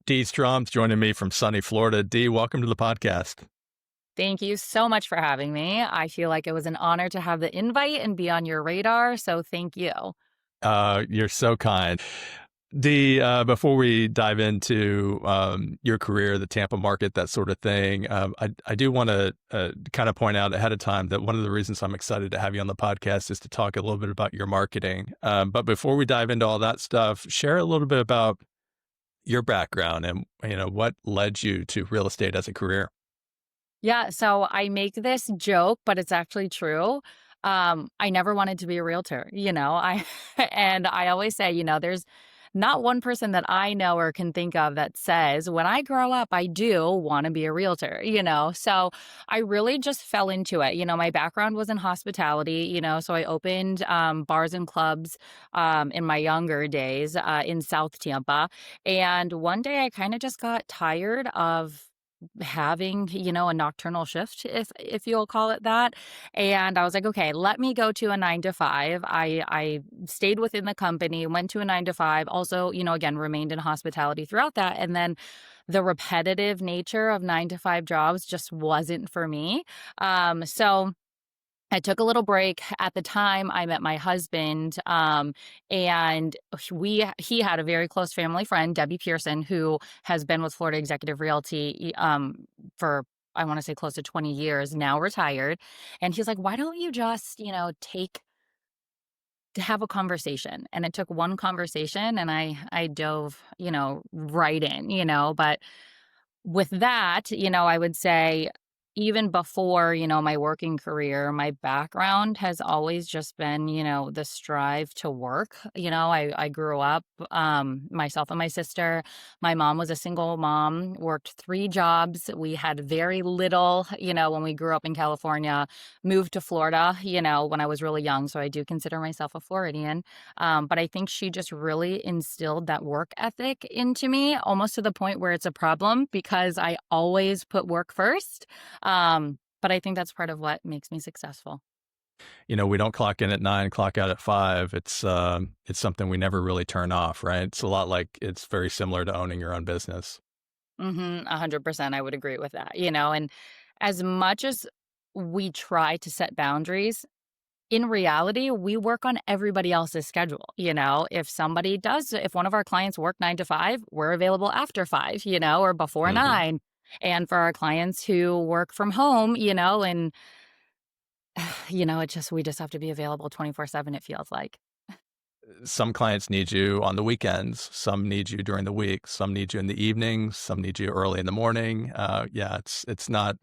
Dee Strom's joining me from sunny Florida. Dee, welcome to the podcast. Thank you so much for having me. I feel like it was an honor to have the invite and be on your radar, so thank you. You're so kind. Dee, before we dive into your career, the Tampa market, that sort of thing, I do want to kind of point out ahead of time that one of the reasons I'm excited to have you on the podcast is to talk a little bit about your marketing. But before we dive into all that stuff, share a little bit about your background and what led you to real estate as a career. Yeah, so I make this joke, but it's actually true. I never wanted to be a realtor, I and I always say, there's not one person that I know or can think of that says, when I grow up, I do want to be a realtor. So I really just fell into it. My background was in hospitality, so I opened bars and clubs in my younger days in South Tampa. And one day I kind of just got tired of having, a nocturnal shift, if you'll call it that. And I was like, okay, let me go to a 9 to 5. I stayed within the company, went to a 9 to 5, also, again, remained in hospitality throughout that. And then the repetitive nature of 9 to 5 jobs just wasn't for me. So I took a little break. At the time, I met my husband, and he had a very close family friend, Debbie Pearson, who has been with Florida Executive Realty for, I want to say, close to 20 years, now retired. And he's like, "Why don't you just, take to have a conversation?" And it took one conversation, and I dove, right in, But with that, I would say even before, my working career, my background has always just been, the strive to work. I grew up, myself and my sister. My mom was a single mom, worked 3 jobs. We had very little, when we grew up in California, moved to Florida, when I was really young. So I do consider myself a Floridian. But I think she just really instilled that work ethic into me, almost to the point where it's a problem because I always put work first. But I think that's part of what makes me successful. We don't clock in at 9, clock out at 5. It's something we never really turn off, right? It's a lot like it's very similar to owning your own business. 100%. I would agree with that, and as much as we try to set boundaries, in reality, we work on everybody else's schedule. If one of our clients work 9 to 5, we're available after 5, or before Mhm. 9. And for our clients who work from home, and we just have to be available 24/7, it feels like. Some clients need you on the weekends, some need you during the week, some need you in the evenings, some need you early in the morning. Yeah, it's not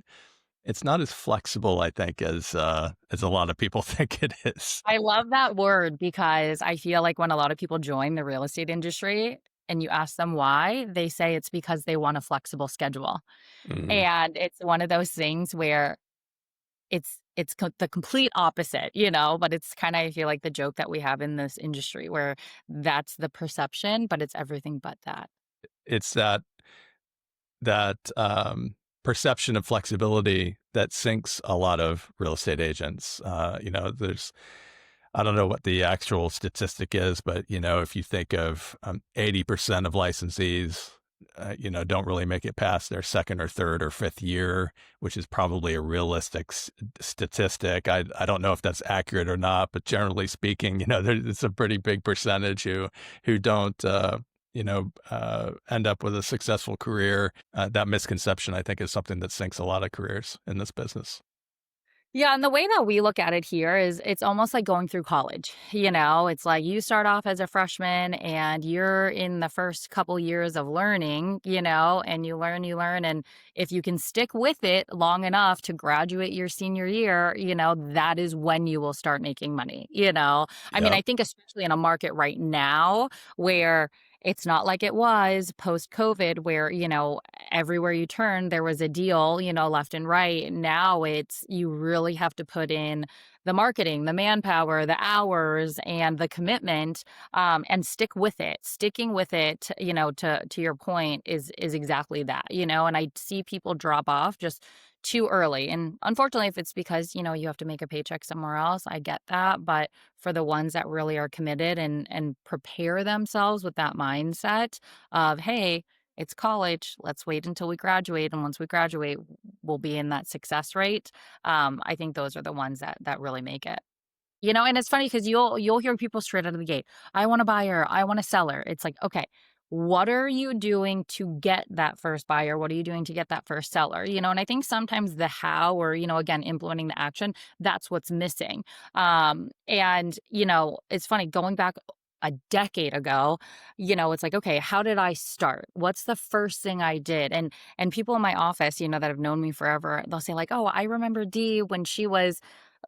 as flexible, I think, as a lot of people think it is. I love that word because I feel like when a lot of people join the real estate industry and you ask them why, they say it's because they want a flexible schedule. Mhm. And it's one of those things where it's the complete opposite, but it's kind of, I feel like, the joke that we have in this industry where that's the perception, but it's everything but that. It's that perception of flexibility that sinks a lot of real estate agents. There's I don't know what the actual statistic is, but if you think of 80% of licensees, don't really make it past their second or third or fifth year, which is probably a realistic statistic. I don't know if that's accurate or not, but generally speaking, it's a pretty big percentage who don't end up with a successful career. That misconception, I think, is something that sinks a lot of careers in this business. Yeah, and the way that we look at it here is it's almost like going through college. It's like you start off as a freshman and you're in the first couple years of learning, and you learn. And if you can stick with it long enough to graduate your senior year, that is when you will start making money. I mean, Yep. I think especially in a market right now where it's not like it was post COVID where, everywhere you turn, there was a deal, left and right. Now it's you really have to put in the marketing, the manpower, the hours, and the commitment, and stick with it. Sticking with it, to your point, is exactly that. And I see people drop off just too early. And unfortunately, if it's because you have to make a paycheck somewhere else, I get that. But for the ones that really are committed and prepare themselves with that mindset of, hey, it's college. Let's wait until we graduate. And once we graduate, we'll be in that success rate. I think those are the ones that really make it. And it's funny because you'll hear people straight out of the gate. I want a buyer. I want a seller. It's like, okay, what are you doing to get that first buyer? What are you doing to get that first seller? And I think sometimes the how or, again, implementing the action, that's what's missing. And it's funny going back a decade ago, it's like, okay, how did I start? What's the first thing I did? And people in my office, that have known me forever, they'll say like, oh, I remember Dee when she was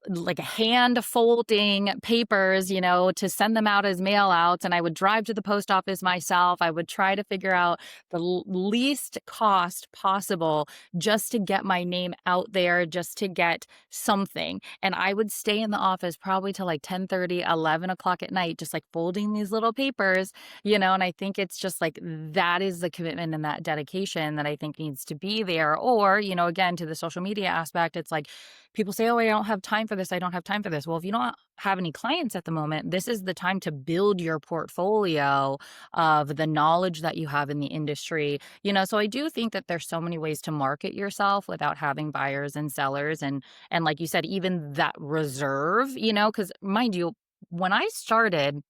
like hand folding papers, to send them out as mail outs. And I would drive to the post office myself. I would try to figure out the least cost possible just to get my name out there, just to get something. And I would stay in the office probably till like 10:30, 11 o'clock at night, just like folding these little papers, and I think it's just like that is the commitment and that dedication that I think needs to be there. Or, again, to the social media aspect, it's like, people say, oh, I don't have time for this. I don't have time for this. Well, if you don't have any clients at the moment, this is the time to build your portfolio of the knowledge that you have in the industry. So I do think that there's so many ways to market yourself without having buyers and sellers. And like you said, even that reserve, because mind you, when I started,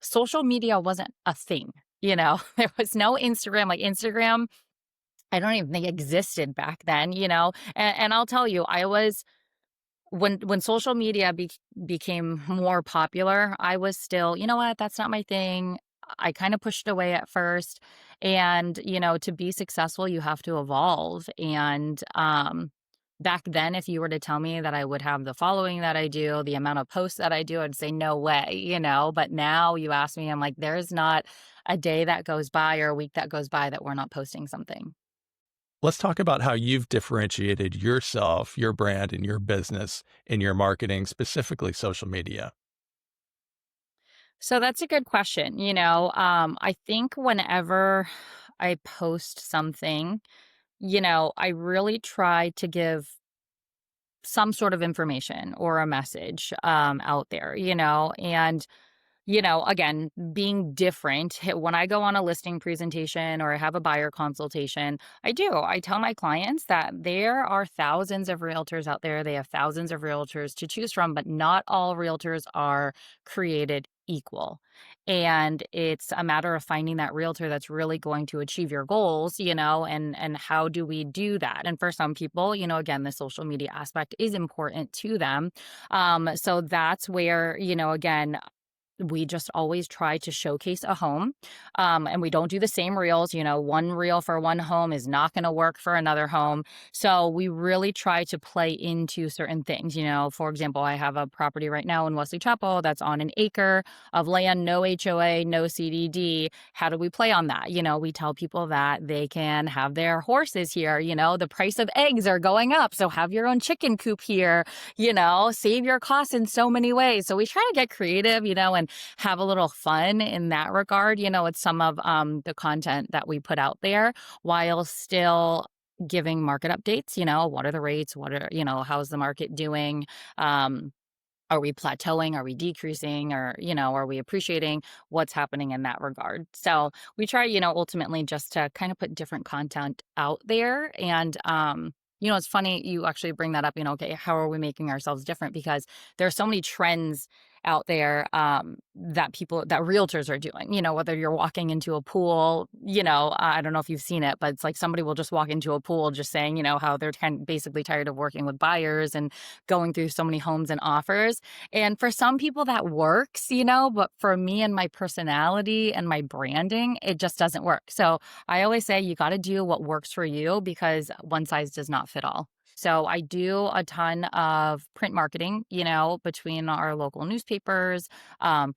social media wasn't a thing. There was no Instagram. Like Instagram, I don't even think existed back then, and I'll tell you, I was when social media became more popular, I was still, you know what, that's not my thing. I kind of pushed away at first. And, to be successful, you have to evolve. And back then, if you were to tell me that I would have the following that I do, the amount of posts that I do, I'd say no way, But now you ask me, I'm like, there's not a day that goes by or a week that goes by that we're not posting something. Let's talk about how you've differentiated yourself, your brand, and your business in your marketing, specifically social media. So that's a good question. I think whenever I post something, I really try to give some sort of information or a message out there, and again, being different. When I go on a listing presentation or I have a buyer consultation, I tell my clients that there are thousands of realtors out there. They have thousands of realtors to choose from, but not all realtors are created equal. And it's a matter of finding that realtor that's really going to achieve your goals, and how do we do that? And for some people, again, the social media aspect is important to them. So that's where, again, we just always try to showcase a home. And we don't do the same reels. One reel for one home is not going to work for another home. So we really try to play into certain things. For example, I have a property right now in Wesley Chapel that's on an acre of land, no HOA, no CDD. How do we play on that? We tell people that they can have their horses here. The price of eggs are going up. So have your own chicken coop here, save your costs in so many ways. So we try to get creative, and have a little fun in that regard, with some of the content that we put out there while still giving market updates. What are the rates? What are, how's the market doing? Are we plateauing? Are we decreasing? Or, are we appreciating what's happening in that regard? So we try, ultimately just to kind of put different content out there. And, it's funny you actually bring that up, okay, how are we making ourselves different? Because there are so many trends out there that realtors are doing, whether you're walking into a pool, I don't know if you've seen it, but it's like somebody will just walk into a pool just saying, how they're basically tired of working with buyers and going through so many homes and offers. And for some people that works, but for me and my personality and my branding, it just doesn't work. So I always say you got to do what works for you because one size does not fit all. So I do a ton of print marketing, between our local newspapers,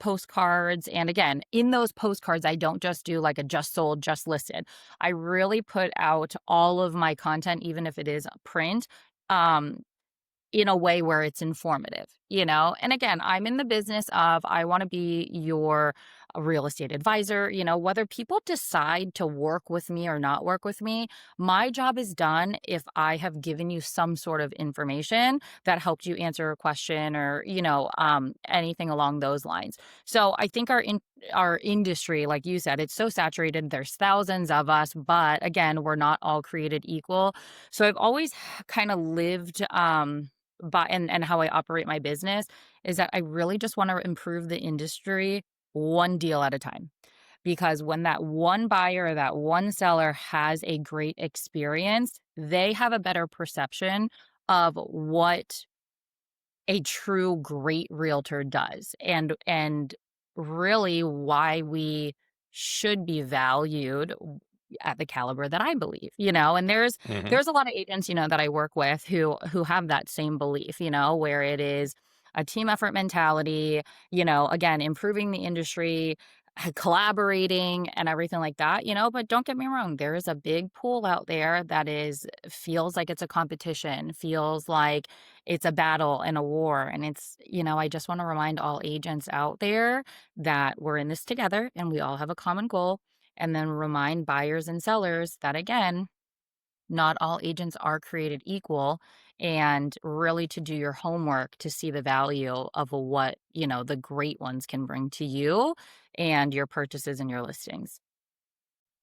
postcards. And again, in those postcards, I don't just do like a just sold, just listed. I really put out all of my content, even if it is print. In a way where it's informative, And again, I'm in the business of, I want to be your a real estate advisor, whether people decide to work with me or not work with me, my job is done if I have given you some sort of information that helped you answer a question or, anything along those lines. So I think our industry, like you said, it's so saturated. There's thousands of us, but again, we're not all created equal. So I've always kind of lived by and how I operate my business is that I really just want to improve the industry one deal at a time. Because when that one buyer or that one seller has a great experience, they have a better perception of what a true great realtor does and really why we should be valued at the caliber that I believe, and Hmm. there's a lot of agents, that I work with who have that same belief, where it is a team effort mentality, again, improving the industry, collaborating and everything like that, but don't get me wrong, there is a big pool out there that is feels like it's a competition, feels like it's a battle and a war. And it's, I just want to remind all agents out there that we're in this together and we all have a common goal. And then remind buyers and sellers that, again, not all agents are created equal, and really to do your homework to see the value of what, the great ones can bring to you and your purchases and your listings.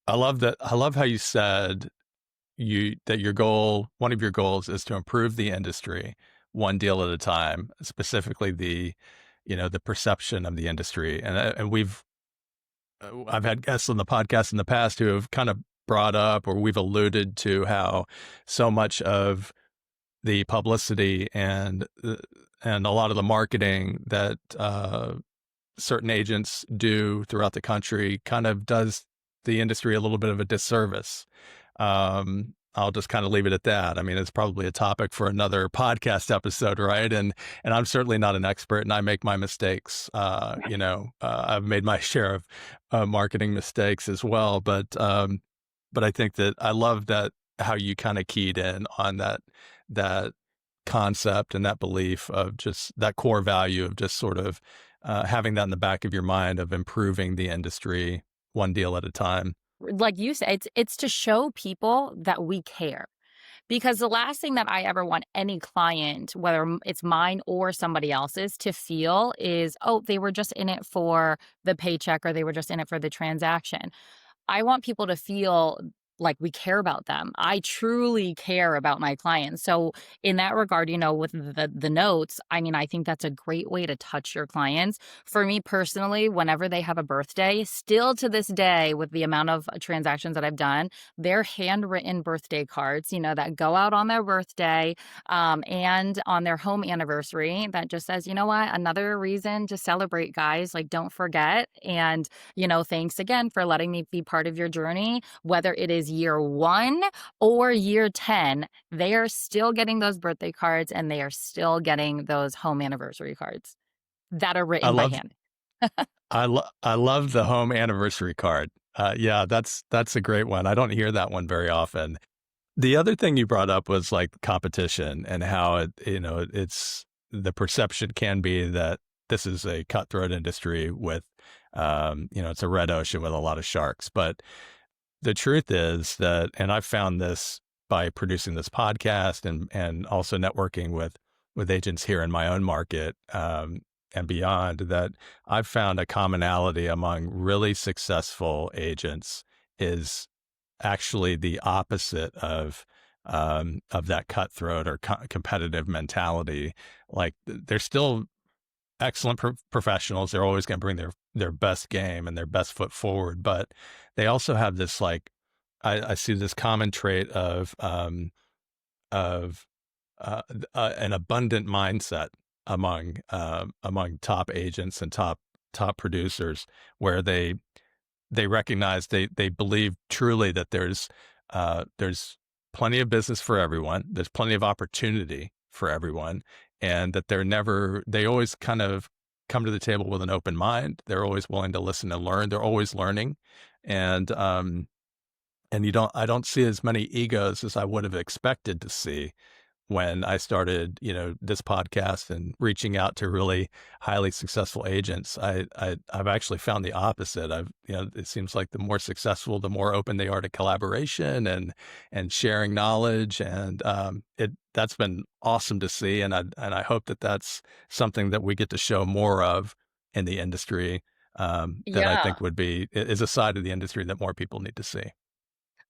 I love that. I love how you said that your goal, one of your goals, is to improve the industry one deal at a time, specifically the perception of the industry. And I've had guests on the podcast in the past who have kind of brought up, or we've alluded to, how so much of the publicity and a lot of the marketing that certain agents do throughout the country kind of does the industry a little bit of a disservice. I'll just kind of leave it at that. I mean, it's probably a topic for another podcast episode, right? And I'm certainly not an expert, and I make my mistakes. I've made my share of marketing mistakes as well, but I think that I love that how you kind of keyed in on that concept and that belief of just that core value of just sort of having that in the back of your mind of improving the industry one deal at a time. Like you said, it's to show people that we care. Because the last thing that I ever want any client, whether it's mine or somebody else's, to feel is, oh, they were just in it for the paycheck or they were just in it for the transaction. I want people to feel like we care about them. I truly care about my clients. So in that regard, with the notes, I mean, I think that's a great way to touch your clients. For me personally, whenever they have a birthday, still to this day, with the amount of transactions that I've done, they're handwritten birthday cards, that go out on their birthday, and on their home anniversary that just says, you know what, another reason to celebrate, guys. Like, don't forget. And thanks again for letting me be part of your journey. Whether it is year 1 or year 10, they are still getting those birthday cards and they are still getting those home anniversary cards that are I written by love hand. I love the home anniversary card. Yeah, that's a great one. I don't hear that one very often. The other thing you brought up was like competition and how it's the perception can be that this is a cutthroat industry with, it's a red ocean with a lot of sharks. But the truth is that, and I've found this by producing this podcast and also networking with agents here in my own market, and beyond, that I've found a commonality among really successful agents is actually the opposite of that cutthroat or competitive mentality. Like, they're still excellent professionals. They're always going to bring their best game and their best foot forward, but they also have this, like, I see this common trait of an abundant mindset among top agents and top producers, where they recognize, they believe truly that there's plenty of business for everyone. There's plenty of opportunity for everyone, and that they always kind of come to the table with an open mind. They're always willing to listen and learn. They're always learning. And I don't see as many egos as I would have expected to see when I started, this podcast and reaching out to really highly successful agents. I've actually found the opposite. It seems like the more successful, the more open they are to collaboration and sharing knowledge, and that's been awesome to see. And I hope that that's something that we get to show more of in the industry. That I Yeah. think is a side of the industry that more people need to see.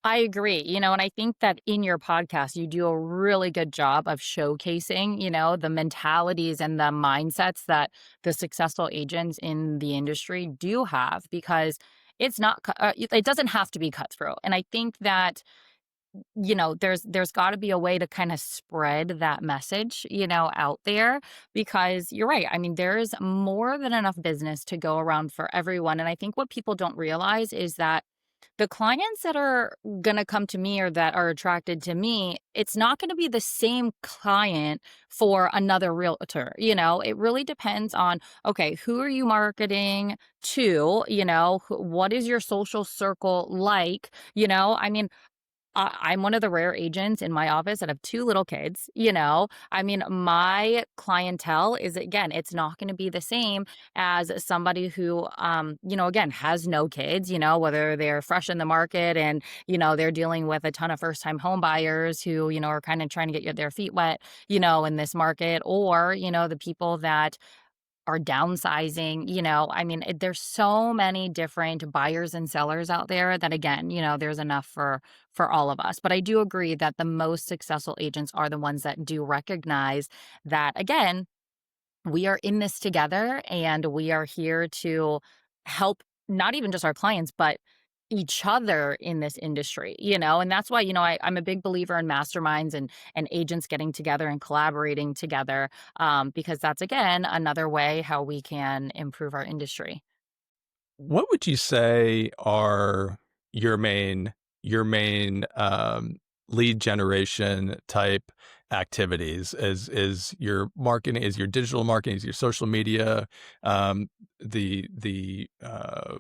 I agree, and I think that in your podcast, you do a really good job of showcasing, the mentalities and the mindsets that the successful agents in the industry do have because it's not, it doesn't have to be cutthroat. And I think that, there's got to be a way to kind of spread that message, out there because you're right. I mean, there's more than enough business to go around for everyone. And I think what people don't realize is that the clients that are gonna come to me or that are attracted to me, it's not gonna be the same client for another realtor, It really depends on, okay, who are you marketing to, what is your social circle like, I mean, I'm one of the rare agents in my office that have 2 little kids, I mean, my clientele is again, it's not gonna be the same as somebody who, again, has no kids, whether they're fresh in the market and, they're dealing with a ton of first-time home buyers who, are kinda trying to get their feet wet, in this market, or, the people that are downsizing, I mean, there's so many different buyers and sellers out there that again, there's enough for all of us. But I do agree that the most successful agents are the ones that do recognize that again, we are in this together and we are here to help not even just our clients, but each other in this industry, and that's why, I'm a big believer in masterminds and agents getting together and collaborating together, because that's again another way how we can improve our industry. What would you say are your main lead generation type activities? Is your marketing, is your digital marketing, is your social media, um, the the uh,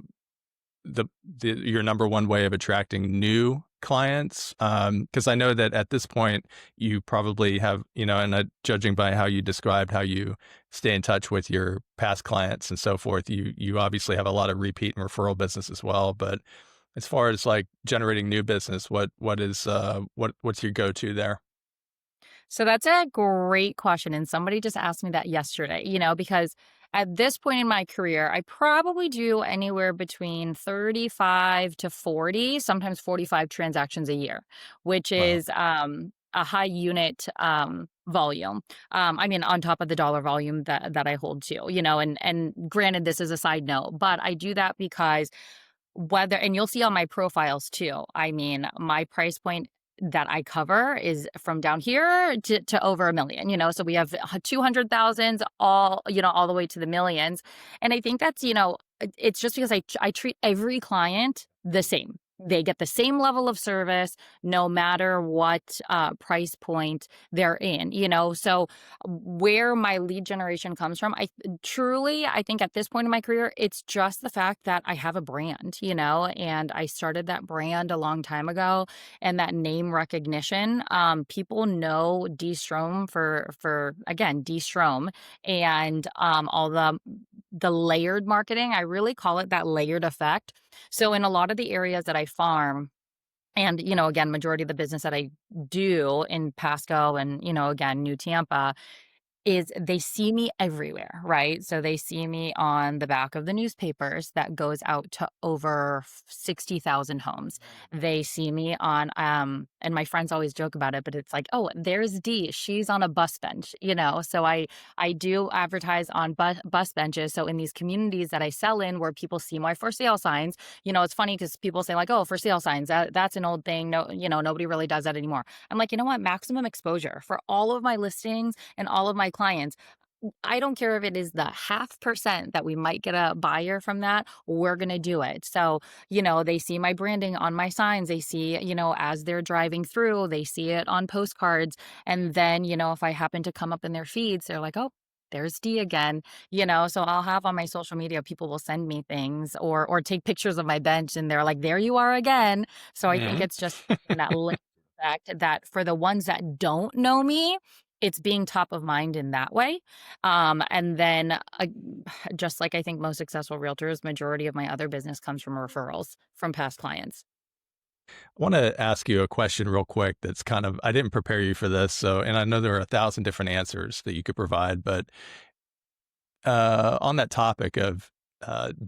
the your number one way of attracting new clients? Because I know that at this point you probably have, and judging by how you described how you stay in touch with your past clients and so forth, you obviously have a lot of repeat and referral business as well. But as far as like generating new business, what's your go to there? So that's a great question. And somebody just asked me that yesterday, because at this point in my career, I probably do anywhere between 35 to 40, sometimes 45 transactions a year, which Wow. is a high unit volume. I mean, on top of the dollar volume that I hold too, and granted, this is a side note, but I do that because whether and you'll see on my profiles too. I mean, my price point that I cover is from down here to over 1,000,000, so we have 200,000 all the way to the millions. And I think that's, it's just because I treat every client the same. They get the same level of service no matter what price point they're in, So where my lead generation comes from, I think at this point in my career, it's just the fact that I have a brand, and I started that brand a long time ago, and that name recognition. People know D Strom for again D Strom, and all the layered marketing. I really call it that layered effect. So in a lot of the areas that I farm, and again, majority of the business that I do in Pasco and again New Tampa, is they see me everywhere, right? So they see me on the back of the newspapers that goes out to over 60,000 homes. They see me on, and my friends always joke about it, but it's like, oh, there's Dee. She's on a bus bench, So I do advertise on bus benches. So in these communities that I sell in, where people see my for sale signs, it's funny because people say like, oh, for sale signs, that's an old thing. No, nobody really does that anymore. I'm like, you know what? Maximum exposure for all of my listings and all of my clients. I don't care if it is the 0.5% that we might get a buyer from that, we're going to do it. So, they see my branding on my signs. They see, as they're driving through, they see it on postcards. And then, if I happen to come up in their feeds, they're like, oh, there's D again, so I'll have on my social media, people will send me things or take pictures of my bench and they're like, there you are again. So I think Mhm. it's just that link fact that for the ones that don't know me, it's being top of mind in that way. And then, just like I think most successful realtors, majority of my other business comes from referrals from past clients. I want to ask you a question real quick that's kind of, I didn't prepare you for this. So, and I know there are 1,000 different answers that you could provide, but on that topic of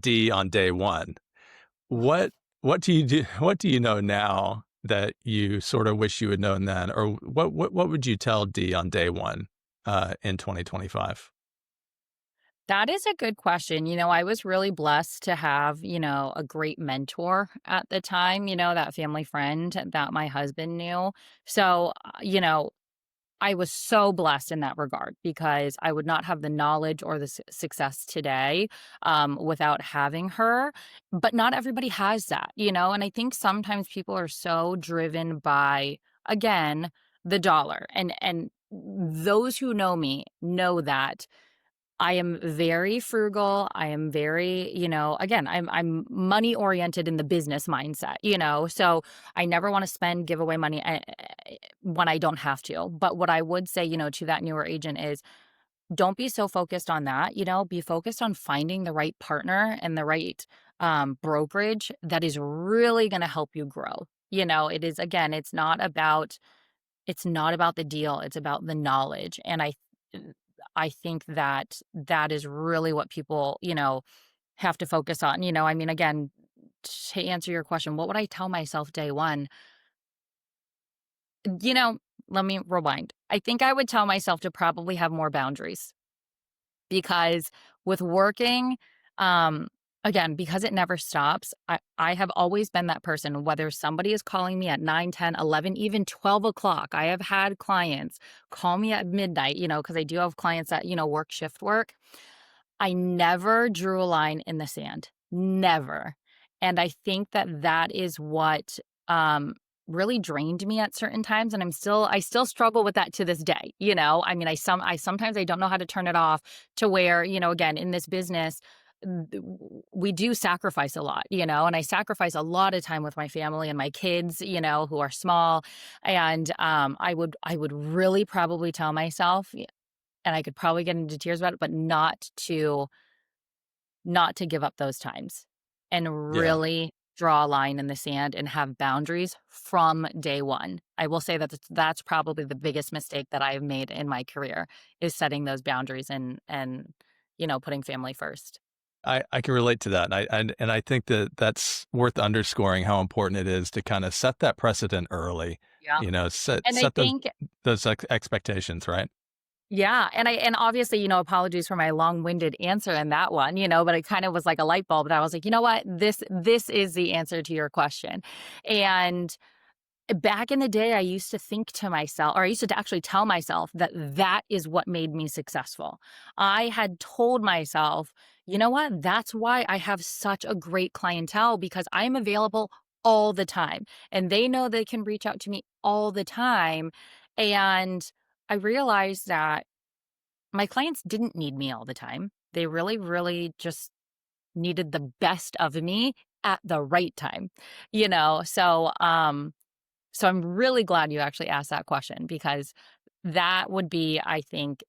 D on day one, what what do you know now that you sort of wish you had known then, or what would you tell D on day one in 2025? That is a good question. I was really blessed to have, a great mentor at the time, that family friend that my husband knew. So, I was so blessed in that regard because I would not have the knowledge or the success today without having her. But not everybody has that, and I think sometimes people are so driven by, again, the dollar. And those who know me know that I am very frugal. I am very, again, I'm money oriented in the business mindset, so I never want to spend, give away money when I don't have to. But what I would say, to that newer agent is don't be so focused on that, be focused on finding the right partner and the right brokerage that is really going to help you grow. It is, again, it's not about the deal, it's about the knowledge, and I think that that is really what people, have to focus on, I mean, again, to answer your question, what would I tell myself day 1? You know, let me rewind. I think I would tell myself to probably have more boundaries. Because with working, um, again, because it never stops, I have always been that person, whether somebody is calling me at 9, 10, 11, even 12 o'clock. I have had clients call me at midnight, because I do have clients that, work shift work. I never drew a line in the sand, never. And I think that that is what really drained me at certain times, and I still struggle with that to this day. I mean, I sometimes I don't know how to turn it off to where, again, in this business we do sacrifice a lot, and I sacrifice a lot of time with my family and my kids, who are small. And I would really probably tell myself, and I could probably get into tears about it, but not to give up those times and Yeah. really draw a line in the sand and have boundaries from day 1. I will say that that's probably the biggest mistake that I've made in my career is setting those boundaries and putting family first. I can relate to that, and I think that that's worth underscoring how important it is to kind of set that precedent early. Yeah. Set And I set think those expectations, right? Yeah, and obviously, apologies for my long-winded answer in that one, but it kind of was like a light bulb that I was like, "You know what? This is the answer to your question." And back in the day, I used to think to myself, or I used to actually tell myself that that is what made me successful. I had told myself, you know what? That's why I have such a great clientele because I'm available all the time and they know they can reach out to me all the time. And I realized that my clients didn't need me all the time. They really, really just needed the best of me at the right time, you know? So I'm really glad you actually asked that question because that would be, I think,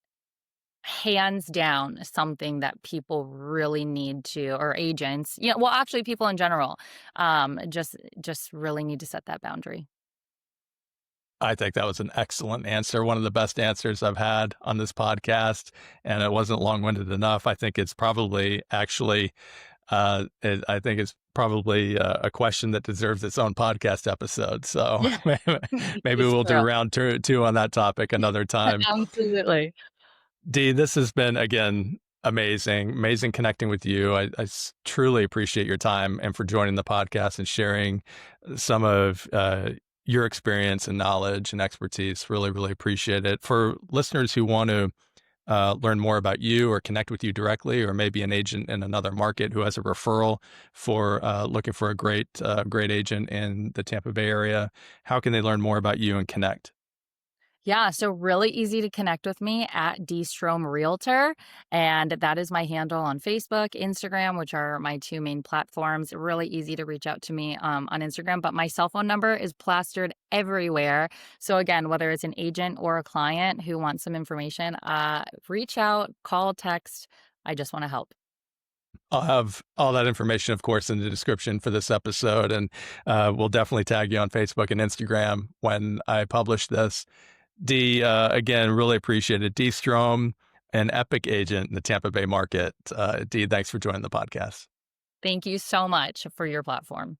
hands down something that people really need to, or agents, well, actually people in general, just really need to set that boundary. I think that was an excellent answer, one of the best answers I've had on this podcast, and it wasn't long-winded enough. I think it's probably actually, I think it's probably a question that deserves its own podcast episode. So Yeah, maybe it's we'll do true. round two on that topic another time. Absolutely. Dee, this has been, again, amazing connecting with you. Truly appreciate your time and for joining the podcast and sharing some of your experience and knowledge and expertise. Really appreciate it. For listeners who want to learn more about you or connect with you directly, or maybe an agent in another market who has a referral for looking for a great agent in the Tampa Bay area, how can they learn more about you and connect? Yeah, so really easy to connect with me at Strom Realtor, and that is my handle on Facebook, Instagram, which are my two main platforms. Really easy to reach out to me on Instagram, but my cell phone number is plastered everywhere. So again, whether it's an agent or a client who wants some information, reach out, call, text. I just want to help. I'll have all that information, of course, in the description for this episode, and we'll definitely tag you on Facebook and Instagram when I publish this. D, again, really appreciate it. D Strom, an epic agent in the Tampa Bay market. D, thanks for joining the podcast. Thank you so much for your platform.